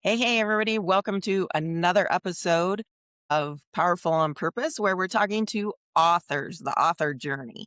Hey, everybody. Welcome to another episode of Powerful on Purpose, where we're talking to authors, the author journey.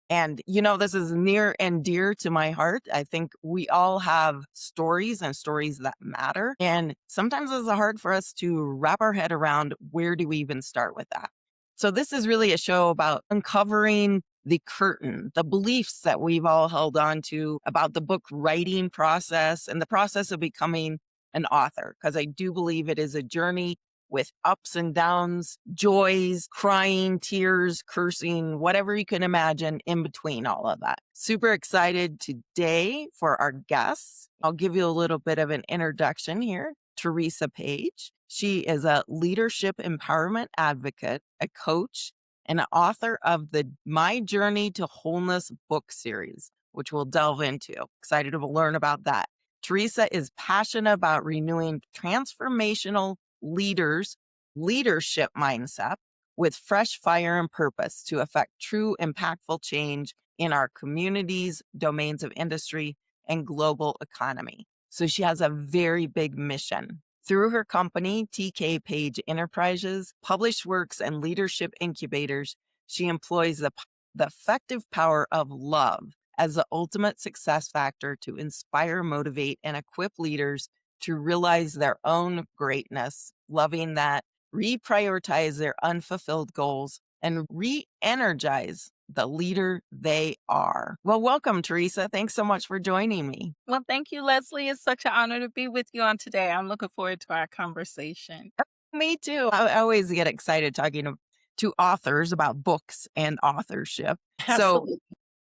And, this is near and dear to my heart. I think we all have stories and stories that matter. And sometimes it's hard for us to wrap our head around where do we even start with that. So, this is really a show about uncovering the curtain, the beliefs that we've all held on to about the book writing process and the process of becoming an author, because I do believe it is a journey with ups and downs, joys, crying, tears, cursing, whatever you can imagine in between all of that. Super excited today for our guests. I'll give you a little bit of an introduction here. Teresa Page. She is a leadership empowerment advocate, a coach, and an author of the My Journey to Wholeness book series, which we'll delve into. Excited to learn about that. Teresa is passionate about renewing transformational leadership mindset with fresh fire and purpose to affect true impactful change in our communities, domains of industry, and global economy. So she has a very big mission. Through her company, TK Page Enterprises, published works, and leadership incubators, she employs the effective power of love as the ultimate success factor to inspire, motivate, and equip leaders to realize their own greatness, loving that, reprioritize their unfulfilled goals, and re energize the leader they are. Well, welcome, Teresa. Thanks so much for joining me. Well, thank you, Leslie. It's such an honor to be with you on today. I'm looking forward to our conversation. Me too. I always get excited talking to authors about books and authorship. So, Absolutely.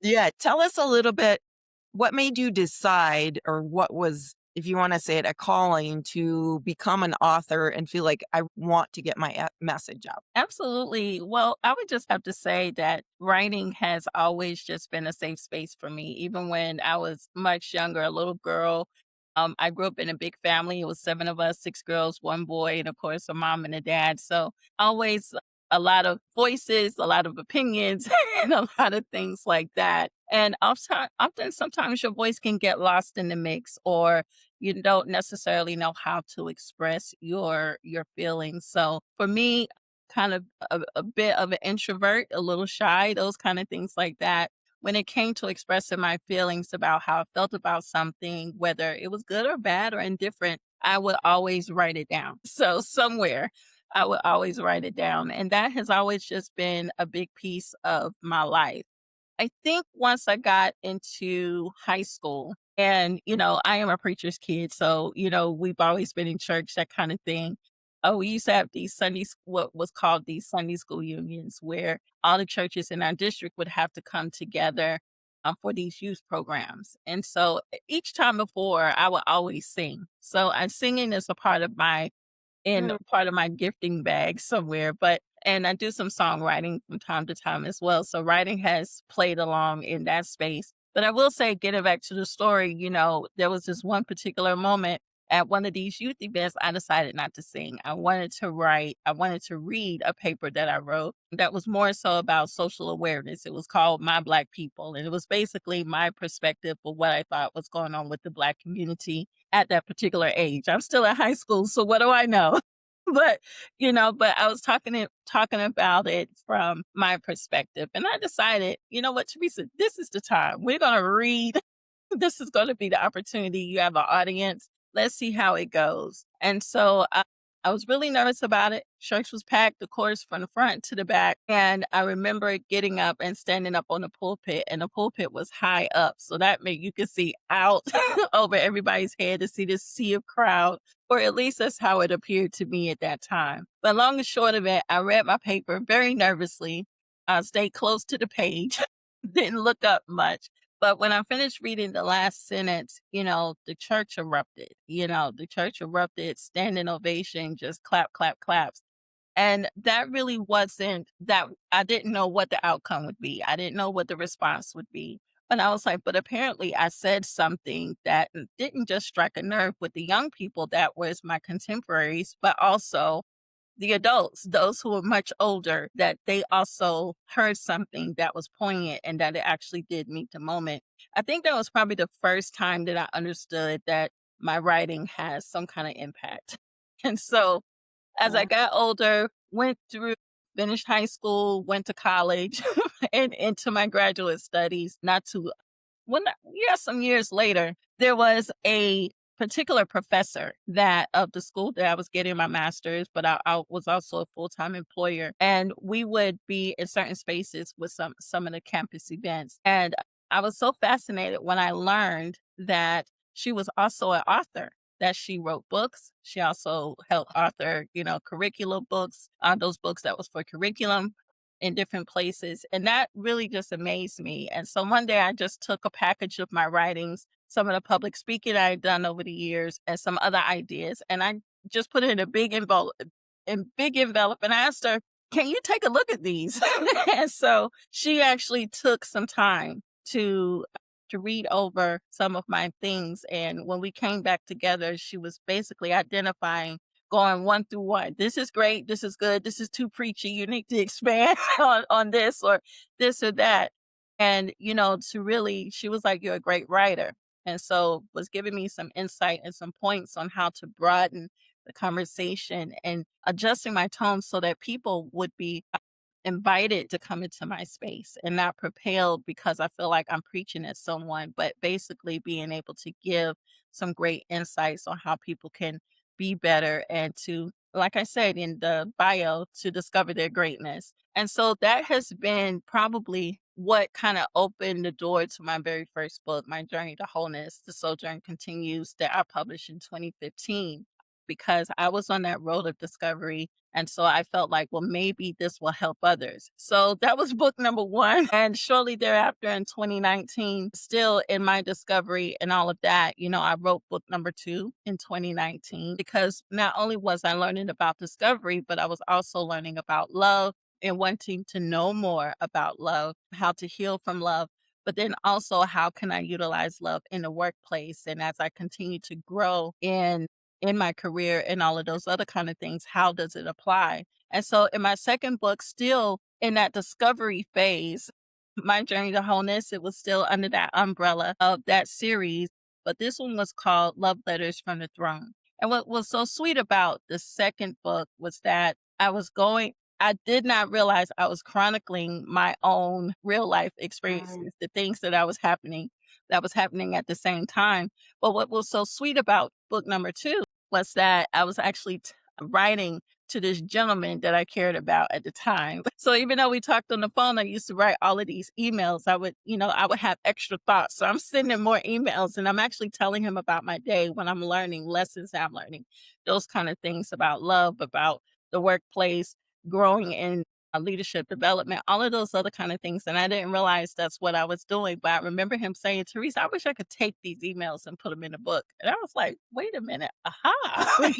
yeah, tell us a little bit what made you decide, or what was, if you want to say it, a calling to become an author and feel like I want to get my message out? Absolutely. Well, I would just have to say that writing has always just been a safe space for me. Even when I was much younger, a little girl, I grew up in a big family. It was seven of us, six girls, one boy, and of course, a mom and a dad. So always a lot of voices, a lot of opinions, and a lot of things like that. And often, sometimes your voice can get lost in the mix, or you don't necessarily know how to express your feelings. So for me, kind of a bit of an introvert, a little shy, those kind of things like that. When it came to expressing my feelings about how I felt about something, whether it was good or bad or indifferent, I would always write it down. So somewhere I would always write it down. And that has always just been a big piece of my life. I think once I got into high school, and, I am a preacher's kid. So, we've always been in church, that kind of thing. Oh, we used to have these what was called these Sunday school unions, where all the churches in our district would have to come together for these youth programs. And so each time before, I would always sing. So singing is a part of Mm. my gifting bag somewhere, and I do some songwriting from time to time as well. So writing has played along in that space. But I will say, getting back to the story, there was this one particular moment at one of these youth events. I decided not to sing. I wanted to read a paper that I wrote that was more so about social awareness. It was called My Black People. And it was basically my perspective of what I thought was going on with the Black community at that particular age. I'm still in high school, so what do I know? But, but I was talking about it from my perspective. And I decided, you know what, Teresa, this is the time. We're going to read. This is going to be the opportunity. You have an audience. Let's see how it goes. And so I was really nervous about it. Church was packed, of course, from the front to the back. And I remember getting up and standing up on the pulpit, and the pulpit was high up. So that meant you could see out over everybody's head to see this sea of crowd, or at least that's how it appeared to me at that time. But long and short of it, I read my paper very nervously, stayed close to the page, didn't look up much. But when I finished reading the last sentence, the church erupted. The church erupted, standing ovation, just clap, clap, claps. And that really wasn't that. I didn't know what the outcome would be. I didn't know what the response would be. But I was like, but apparently I said something that didn't just strike a nerve with the young people that was my contemporaries, but also the adults, those who were much older, that they also heard something that was poignant and that it actually did meet the moment. I think that was probably the first time that I understood that my writing has some kind of impact. And so as I Yeah. got older, went through, finished high school, went to college, and into my graduate studies, not too well, not, yeah, some years later, there was a particular professor that of the school that I was getting my master's, but I was also a full time employer, and we would be in certain spaces with some of the campus events, and I was so fascinated when I learned that she was also an author. That she wrote books. She also helped author, curriculum books, those books that was for curriculum in different places. And that really just amazed me. And so one day I just took a package of my writings, some of the public speaking I had done over the years, and some other ideas. And I just put it in big envelope and I asked her, can you take a look at these? And so she actually took some time to read over some of my things. And when we came back together, she was basically identifying, going one through one. This is great. This is good. This is too preachy. You need to expand on this or this or that. And, to really, she was like, you're a great writer. And so was giving me some insight and some points on how to broaden the conversation and adjusting my tone so that people would be invited to come into my space and not propelled because I feel like I'm preaching at someone, but basically being able to give some great insights on how people can be better and to, like I said in the bio, to discover their greatness. And so that has been probably what kind of opened the door to my very first book, My Journey to Wholeness, The Sojourn Continues, that I published in 2015 because I was on that road of discovery and so I felt like, well, maybe this will help others. So that was book number one. And shortly thereafter in 2019, still in my discovery and all of that, I wrote book number two in 2019 because not only was I learning about discovery, but I was also learning about love and wanting to know more about love, how to heal from love. But then also, how can I utilize love in the workplace? And as I continue to grow in my career and all of those other kind of things, how does it apply? And so in my second book, still in that discovery phase, My Journey to Wholeness, it was still under that umbrella of that series, but this one was called Love Letters from the Throne. And what was so sweet about the second book was that I did not realize I was chronicling my own real life Right. experiences, the things that was happening at the same time. But what was so sweet about book number two was that I was actually writing to this gentleman that I cared about at the time. So even though we talked on the phone, I used to write all of these emails. I would have extra thoughts. So I'm sending more emails and I'm actually telling him about my day when I'm learning lessons that I'm learning, those kind of things about love, about the workplace, growing in leadership development, all of those other kind of things. And I didn't realize that's what I was doing. But I remember him saying, Teresa, I wish I could take these emails and put them in a book. And I was like, wait a minute, aha.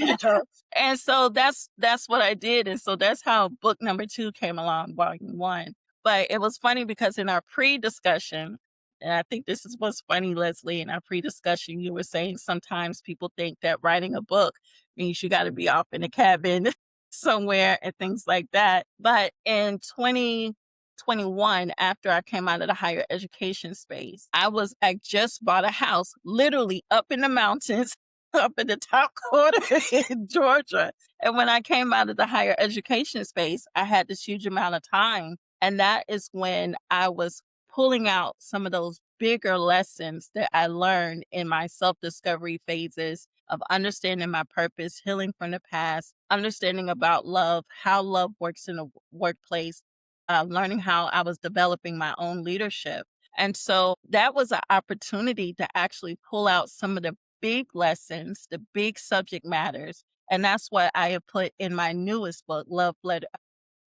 And so that's what I did. And so that's how book number two came along, volume one. But it was funny because in our pre-discussion, and I think this is what's funny, Leslie, in our pre-discussion, you were saying sometimes people think that writing a book means you got to be off in a cabin somewhere and things like that. But in 2021, after I came out of the higher education space, I just bought a house literally up in the mountains, up in the top corner in Georgia. And when I came out of the higher education space, I had this huge amount of time. And that is when I was pulling out some of those bigger lessons that I learned in my self discovery phases of understanding my purpose, healing from the past, understanding about love, how love works in the workplace, learning how I was developing my own leadership. And so that was an opportunity to actually pull out some of the big lessons, the big subject matters. And that's what I have put in my newest book,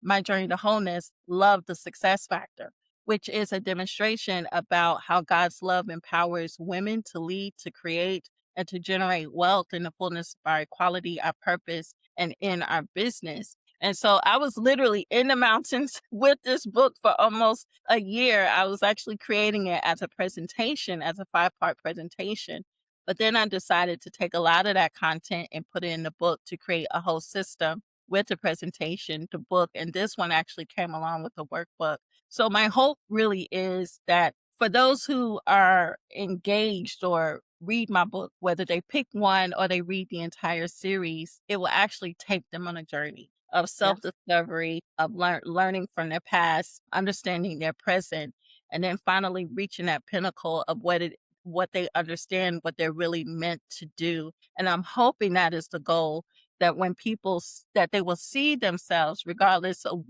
My Journey to Wholeness, Love the Success Factor, which is a demonstration about how God's love empowers women to lead, to create, and to generate wealth in the fullness of our equality, our purpose, and in our business. And so I was literally in the mountains with this book for almost a year. I was actually creating it as a presentation, as a 5-part presentation. But then I decided to take a lot of that content and put it in the book to create a whole system with the presentation, the book, and this one actually came along with the workbook. So my hope really is that for those who are engaged or read my book, whether they pick one or they read the entire series, it will actually take them on a journey of Yeah. self-discovery, of learning from their past, understanding their present, and then finally reaching that pinnacle of what they understand, what they're really meant to do. And I'm hoping that is the goal, that when that they will see themselves regardless of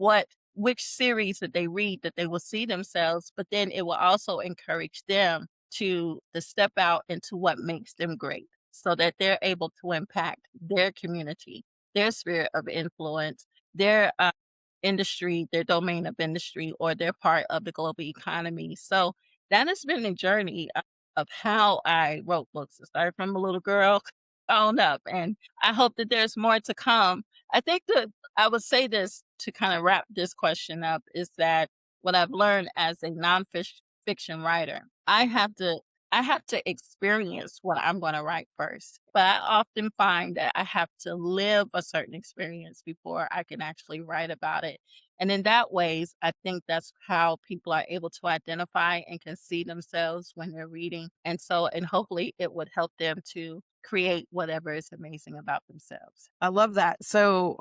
which series that they read, that they will see themselves, but then it will also encourage them to step out into what makes them great so that they're able to impact their community, their sphere of influence, their industry, their domain of industry, or their part of the global economy. So that has been a journey of how I wrote books. It started from a little girl on up, and I hope that there's more to come. I think that I would say this to kind of wrap this question up is that what I've learned as a nonfiction writer, I have to experience what I'm going to write first. But I often find that I have to live a certain experience before I can actually write about it. And in that ways, I think that's how people are able to identify and can see themselves when they're reading. And hopefully it would help them to create whatever is amazing about themselves. I love that. So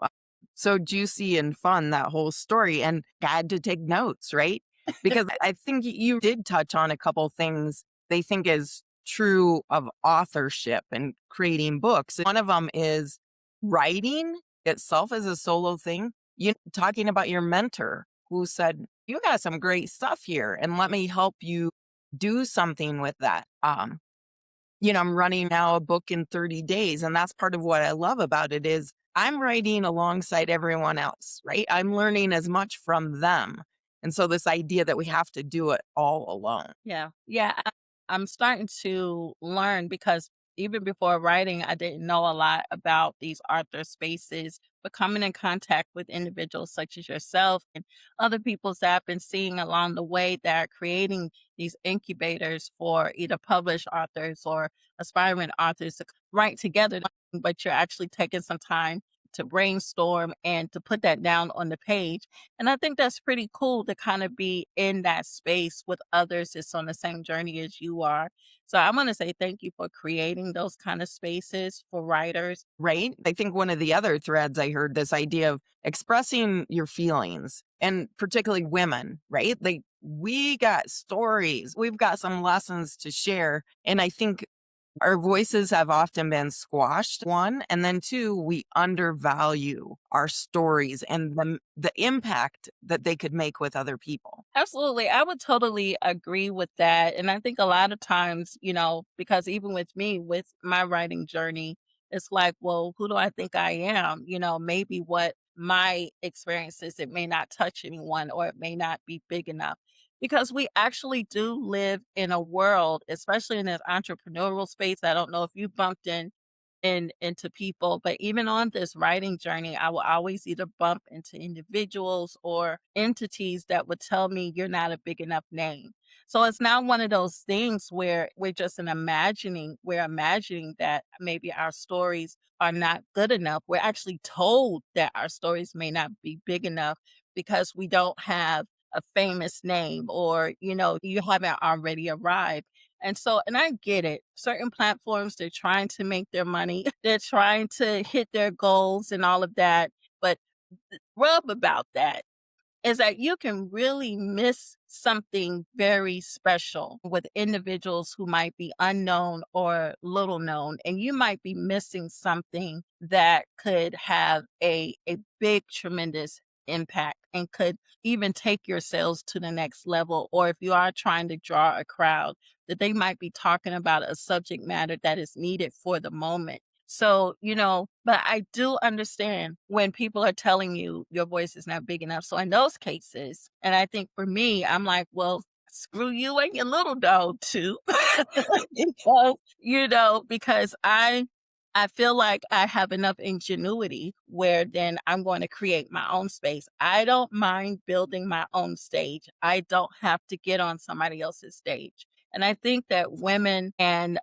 juicy and fun, that whole story. And I had to take notes, right? Because I think you did touch on a couple things they think is true of authorship and creating books. One of them is writing itself as a solo thing. You talking about your mentor who said, "You got some great stuff here, and let me help you do something with that." I'm running now a book in 30 days. And that's part of what I love about it is I'm writing alongside everyone else, right? I'm learning as much from them. And so this idea that we have to do it all alone. Yeah. Yeah. I'm starting to learn because even before writing, I didn't know a lot about these author spaces, but coming in contact with individuals such as yourself and other people that I've been seeing along the way that are creating these incubators for either published authors or aspiring authors to write together, but you're actually taking some time to brainstorm and to put that down on the page. And I think that's pretty cool to kind of be in that space with others that's on the same journey as you are. So I want to say thank you for creating those kind of spaces for writers. Right? I think one of the other threads I heard this idea of expressing your feelings and particularly women, right? Like we got stories, we've got some lessons to share. And I think our voices have often been squashed, one, and then two, we undervalue our stories and the impact that they could make with other people. Absolutely. I would totally agree with that. And I think a lot of times, because even with me, with my writing journey, it's like, well, who do I think I am? Maybe what my experience is, it may not touch anyone or it may not be big enough. Because we actually do live in a world, especially in this entrepreneurial space. I don't know if you bumped into people. But even on this writing journey, I will always either bump into individuals or entities that would tell me you're not a big enough name. So it's not one of those things where we're imagining that maybe our stories are not good enough. We're actually told that our stories may not be big enough because we don't have a famous name or, you haven't already arrived. And I get it. Certain platforms, they're trying to make their money. They're trying to hit their goals and all of that. But the rub about that is that you can really miss something very special with individuals who might be unknown or little known. And you might be missing something that could have a big, tremendous impact and could even take your sales to the next level. Or if you are trying to draw a crowd, that they might be talking about a subject matter that is needed for the moment. So, but I do understand when people are telling you your voice is not big enough. So in those cases, and I think for me, I'm like, well, screw you and your little dog too. Because I feel like I have enough ingenuity where then I'm going to create my own space. I don't mind building my own stage. I don't have to get on somebody else's stage. And I think that women and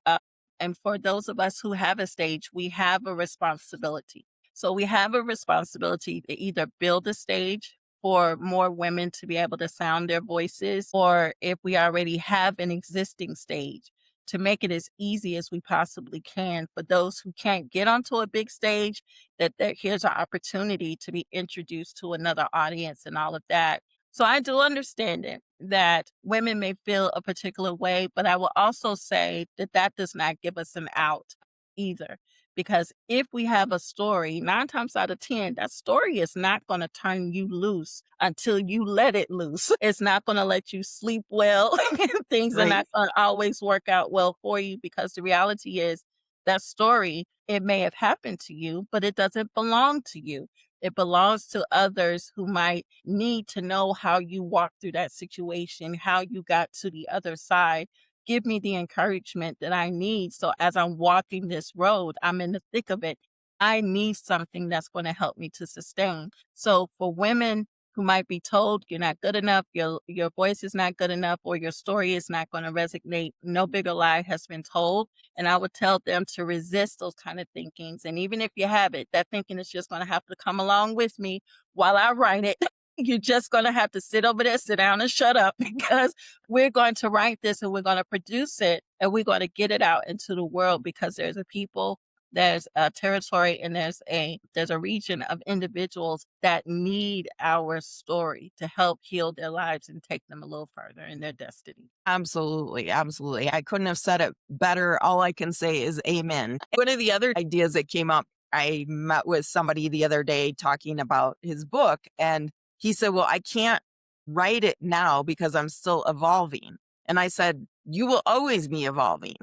for those of us who have a stage, we have a responsibility. So we have a responsibility to either build a stage for more women to be able to sound their voices, or if we already have an existing stage, to make it as easy as we possibly can for those who can't get onto a big stage, that here's an opportunity to be introduced to another audience and all of that. So I do understand it that women may feel a particular way, but I will also say that that does not give us an out either. Because if we have a story, 9 times out of 10, that story is not going to turn you loose until you let it loose. It's not going to let you sleep well. Things are Right. not going to always work out well for you because the reality is that story, it may have happened to you, but it doesn't belong to you. It belongs to others who might need to know how you walked through that situation, how you got to the other side. Give me the encouragement that I need. So as I'm walking this road, I'm in the thick of it. I need something that's going to help me to sustain. So for women who might be told you're not good enough, your voice is not good enough, or your story is not going to resonate, no bigger lie has been told. And I would tell them to resist those kind of thinkings. And even if you have it, that thinking is just going to have to come along with me while I write it. You're just going to have to sit over there, sit down and shut up because we're going to write this and we're going to produce it and we're going to get it out into the world because there's a people, there's a territory, and there's a region of individuals that need our story to help heal their lives and take them a little further in their destiny. Absolutely, absolutely. I couldn't have said it better. All I can say is amen. One of the other ideas that came up, I met with somebody the other day talking about his book, and he said, "Well, I can't write it now because I'm still evolving." And I said, "You will always be evolving.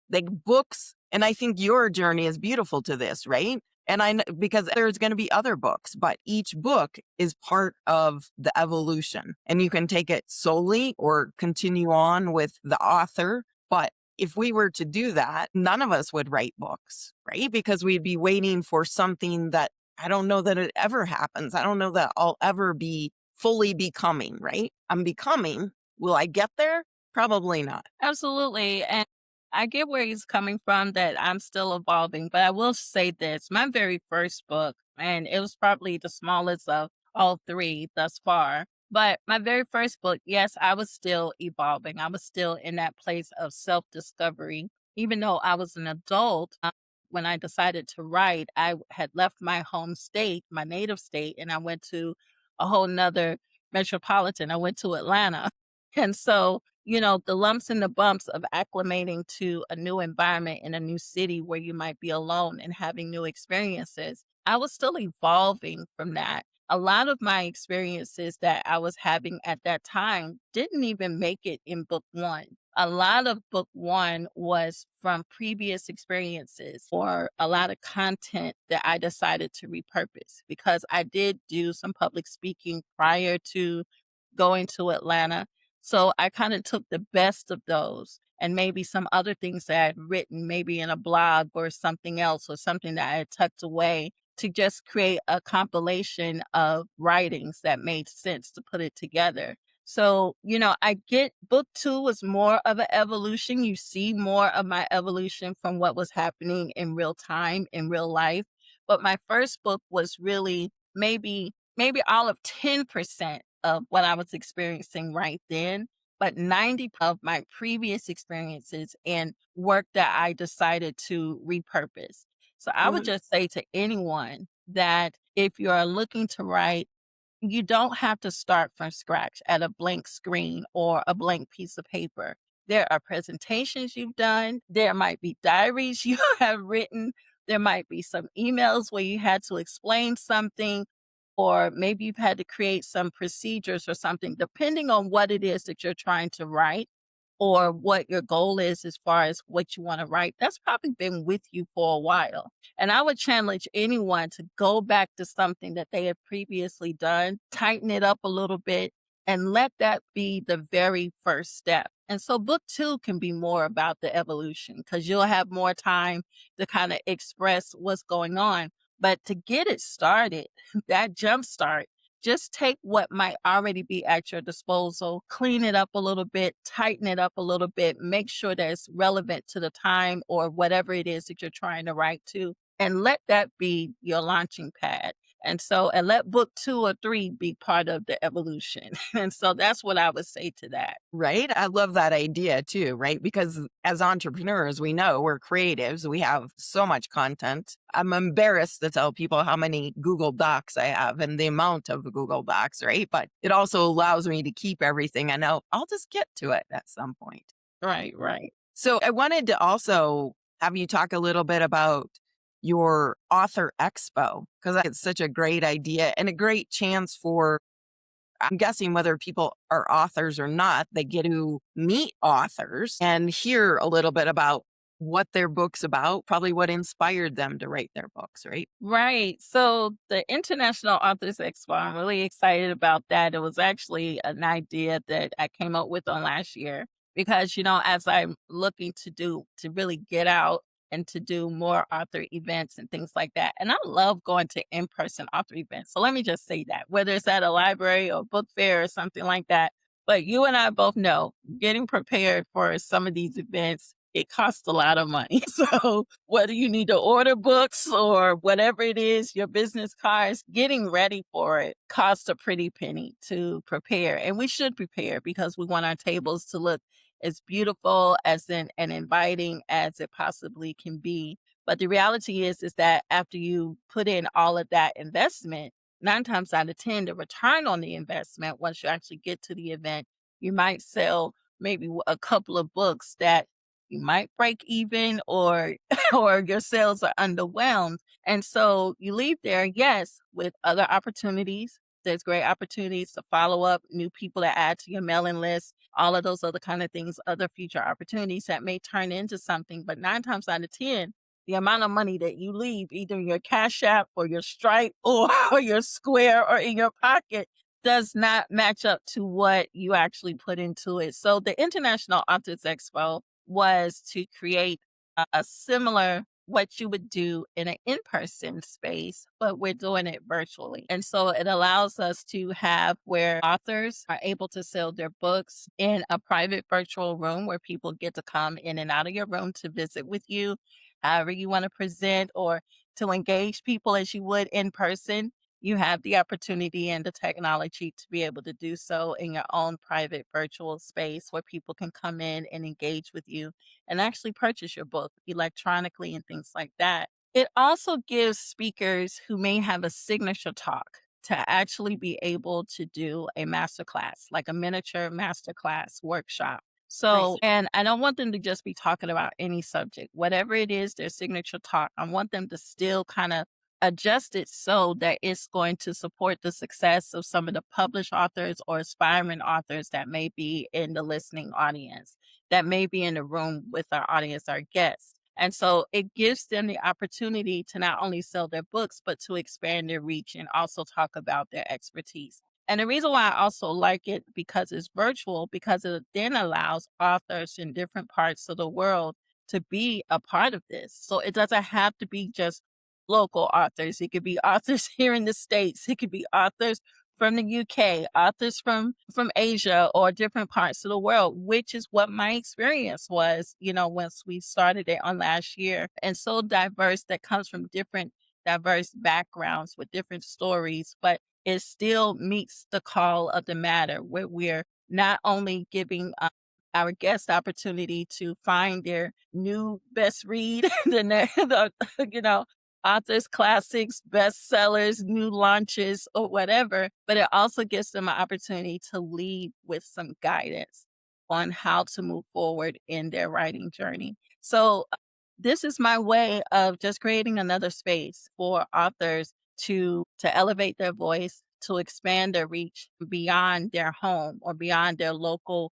Like books, and I think your journey is beautiful to this, right? And because there's going to be other books, but each book is part of the evolution and you can take it solely or continue on with the author. But if we were to do that, none of us would write books, right? Because we'd be waiting for something that I don't know that it ever happens. I don't know that I'll ever be fully becoming, right? I'm becoming. Will I get there? Probably not. Absolutely. And I get where he's coming from that I'm still evolving, but I will say this my very first book, and it was probably the smallest of all three thus far. But my very first book, yes, I was still evolving. I was still in that place of self discovery. Even though I was an adult, when I decided to write, I had left my home state, my native state, and I went to a whole nother metropolitan. I went to Atlanta. And so the lumps and the bumps of acclimating to a new environment in a new city where you might be alone and having new experiences, I was still evolving from that. A lot of my experiences that I was having at that time didn't even make it in book one. A lot of book one was from previous experiences or a lot of content that I decided to repurpose because I did do some public speaking prior to going to Atlanta. So I kind of took the best of those and maybe some other things that I had written, maybe in a blog or something else, or something that I had tucked away to just create a compilation of writings that made sense to put it together. So, I get book two was more of an evolution. You see more of my evolution from what was happening in real time, in real life. But my first book was really maybe all of 10% of what I was experiencing right then, but 90 of my previous experiences and work that I decided to repurpose. So I would Mhm. just say to anyone that if you're looking to write, you don't have to start from scratch at a blank screen or a blank piece of paper. There are presentations you've done. There might be diaries you have written. There might be some emails where you had to explain something, or maybe you've had to create some procedures or something, depending on what it is that you're trying to write or what your goal is as far as what you want to write. That's probably been with you for a while. And I would challenge anyone to go back to something that they had previously done, tighten it up a little bit, and let that be the very first step. And so book two can be more about the evolution because you'll have more time to kind of express what's going on. But to get it started, that jump start, just take what might already be at your disposal, clean it up a little bit, tighten it up a little bit, make sure that it's relevant to the time or whatever it is that you're trying to write to, and let that be your launching pad. And let book 2 or 3 be part of the evolution. And so that's what I would say to that. Right? I love that idea too, right? Because as entrepreneurs, we know we're creatives. We have so much content. I'm embarrassed to tell people how many Google Docs I have and the amount of Google Docs, right? But it also allows me to keep everything. I know I'll just get to it at some point. Right, right. So I wanted to also have you talk a little bit about your author expo because it's such a great idea and a great chance for I'm guessing whether people are authors or not, they get to meet authors and hear a little bit about what their book's about, probably what inspired them to write their books, right? Right. So the International Authors Expo, I'm really excited about that. It was actually an idea that I came up with on last year because, as I'm looking to really get out and to do more author events and things like that. And I love going to in person author events. So let me just say that, whether it's at a library or book fair or something like that. But you and I both know getting prepared for some of these events, it costs a lot of money. So whether you need to order books or whatever it is, your business cards, getting ready for it costs a pretty penny to prepare. And we should prepare because we want our tables to look as beautiful and inviting as it possibly can be. But the reality is that after you put in all of that investment, 9 times out of 10, the return on the investment, once you actually get to the event, you might sell maybe a couple of books that you might break even or or your sales are underwhelmed. And so you leave there, yes, with other opportunities. There's great opportunities to follow up, new people to add to your mailing list, all of those other kind of things, other future opportunities that may turn into something. But 9 times out of 10, the amount of money that you leave either in your Cash App or your Stripe or, or your Square or in your pocket does not match up to what you actually put into it. So the International Authors Expo was to create a similar what you would do in an in-person space, but we're doing it virtually. And so it allows us to have where authors are able to sell their books in a private virtual room where people get to come in and out of your room to visit with you, however you want to present or to engage people as you would in person. You have the opportunity and the technology to be able to do so in your own private virtual space where people can come in and engage with you and actually purchase your book electronically and things like that. It also gives speakers who may have a signature talk to actually be able to do a masterclass, like a miniature masterclass workshop. Right. And I don't want them to just be talking about any subject, whatever it is, their signature talk. I want them to still kind of adjust it so that it's going to support the success of some of the published authors or aspiring authors that may be in the listening audience, that may be in the room with our audience, our guests. And so it gives them the opportunity to not only sell their books, but to expand their reach and also talk about their expertise. And the reason why I also like it because it's virtual, because it then allows authors in different parts of the world to be a part of this. So it doesn't have to be just local authors. It could be authors here in the States. It could be authors from the UK, authors from Asia or different parts of the world, which is what my experience was, once we started it on last year. And so diverse that comes from different diverse backgrounds with different stories, but it still meets the call of the matter where we're not only giving our guest opportunity to find their new best read, the authors, classics, bestsellers, new launches, or whatever, but it also gives them an opportunity to lead with some guidance on how to move forward in their writing journey. So, this is my way of just creating another space for authors to elevate their voice, to expand their reach beyond their home or beyond their local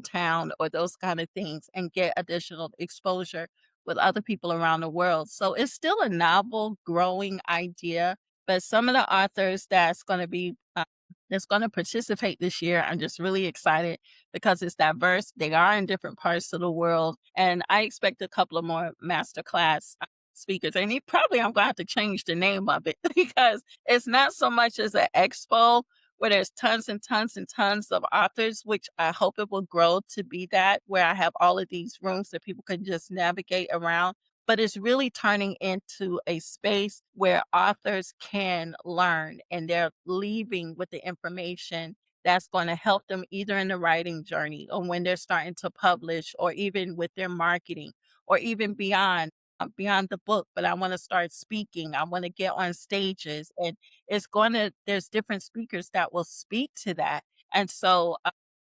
town or those kind of things and get additional exposure with other people around the world. So it's still a novel, growing idea, but some of the authors that's going to participate this year, I'm just really excited because it's diverse. They are in different parts of the world, and I expect a couple of more masterclass speakers. And I'm going to have to change the name of it because it's not so much as an expo where there's tons and tons and tons of authors, which I hope it will grow to be that, where I have all of these rooms that people can just navigate around. but it's really turning into a space where authors can learn and they're leaving with the information that's going to help them either in the writing journey or when they're starting to publish or even with their marketing or even beyond the book. But I want to start speaking, I want to get on stages, and there's different speakers that will speak to that. And so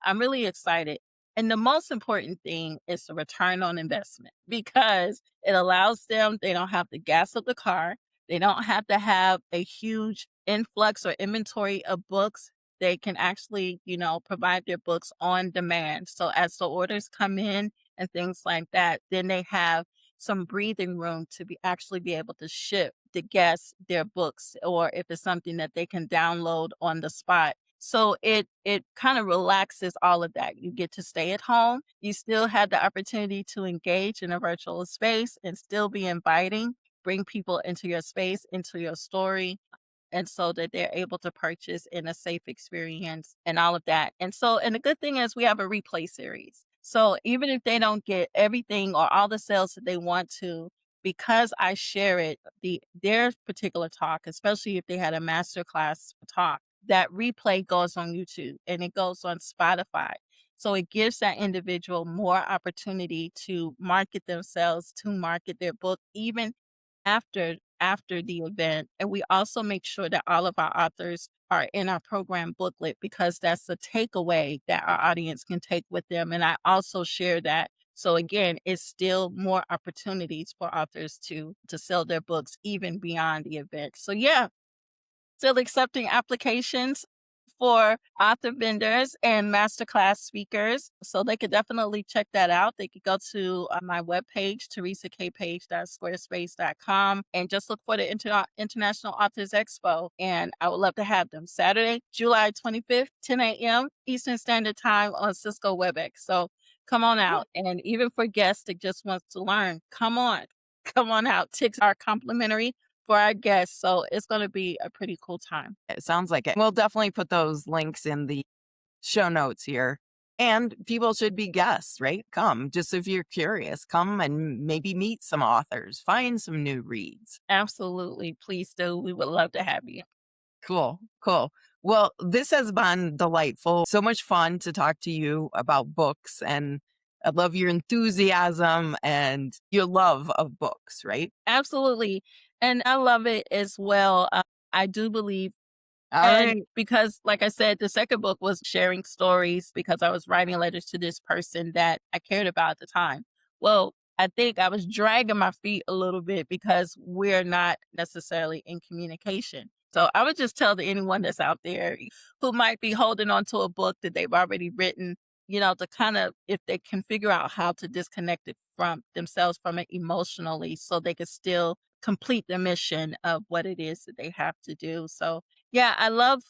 I'm really excited. And the most important thing is the return on investment because it allows them, they don't have to gas up the car. They don't have to have a huge influx or inventory of books. They can actually, provide their books on demand. So as the orders come in and things like that, then they have some breathing room to be able to ship the guests their books, or if it's something that they can download on the spot. So it kind of relaxes all of that. You get to stay at home. You still have the opportunity to engage in a virtual space and still be inviting, bring people into your space, into your story, and so that they're able to purchase in a safe experience and all of that. And the good thing is we have a replay series. So even if they don't get everything or all the sales that they want to, because I share it, their particular talk, especially if they had a masterclass talk, that replay goes on YouTube and it goes on Spotify. So it gives that individual more opportunity to market themselves, to market their book, even after the event. And we also make sure that all of our authors are in our program booklet because that's the takeaway that our audience can take with them. And I also share that. So again, it's still more opportunities for authors to sell their books even beyond the event. So yeah, still accepting applications for author vendors and masterclass speakers. So they could definitely check that out. They could go to my webpage, teresakpage.squarespace.com, and just look for the International Authors Expo. And I would love to have them Saturday, July 25th, 10 a.m. Eastern Standard Time on Cisco WebEx. So come on out. And even for guests that just wants to learn, come on. Come on out. Ticks are complimentary for our guests. So it's going to be a pretty cool time. It sounds like it. We'll definitely put those links in the show notes here. And people should be guests, right? Come, just if you're curious, come and maybe meet some authors, find some new reads. Absolutely. Please do. We would love to have you. Cool, cool. Well, this has been delightful. So much fun to talk to you about books. And I love your enthusiasm and your love of books, right? Absolutely. And I love it as well. I do believe, All and right. because, like I said, the second book was sharing stories because I was writing letters to this person that I cared about at the time. Well, I think I was dragging my feet a little bit because we're not necessarily in communication. So I would just tell to anyone that's out there who might be holding on to a book that they've already written, to kind of, if they can figure out how to disconnect it from themselves from it emotionally so they can still complete the mission of what it is that they have to do. So yeah, I love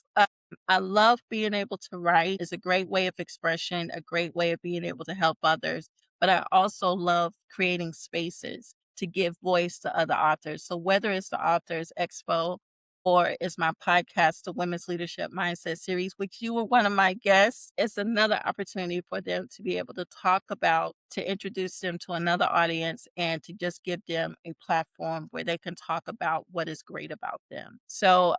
being able to write. It's a great way of expression, a great way of being able to help others. But I also love creating spaces to give voice to other authors. So whether it's the Authors Expo or it's my podcast, the Women's Leadership Mindset Series, which you were one of my guests, it's another opportunity for them to be able to talk about, to introduce them to another audience, and to just give them a platform where they can talk about what is great about them. So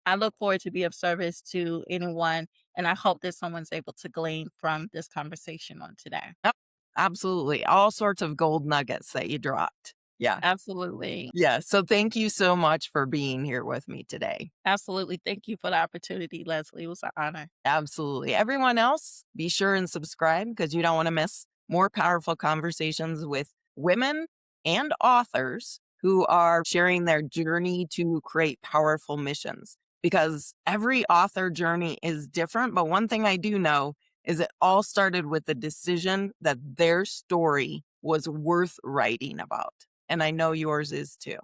I look forward to be of service to anyone, and I hope that someone's able to glean from this conversation on today. Yep, absolutely. All sorts of gold nuggets that you dropped. Yeah. Absolutely. Yeah. So thank you so much for being here with me today. Absolutely. Thank you for the opportunity, Leslie. It was an honor. Absolutely. Everyone else, be sure and subscribe because you don't want to miss more powerful conversations with women and authors who are sharing their journey to create powerful missions. Because every author journey is different. But one thing I do know is it all started with the decision that their story was worth writing about. And I know yours is too.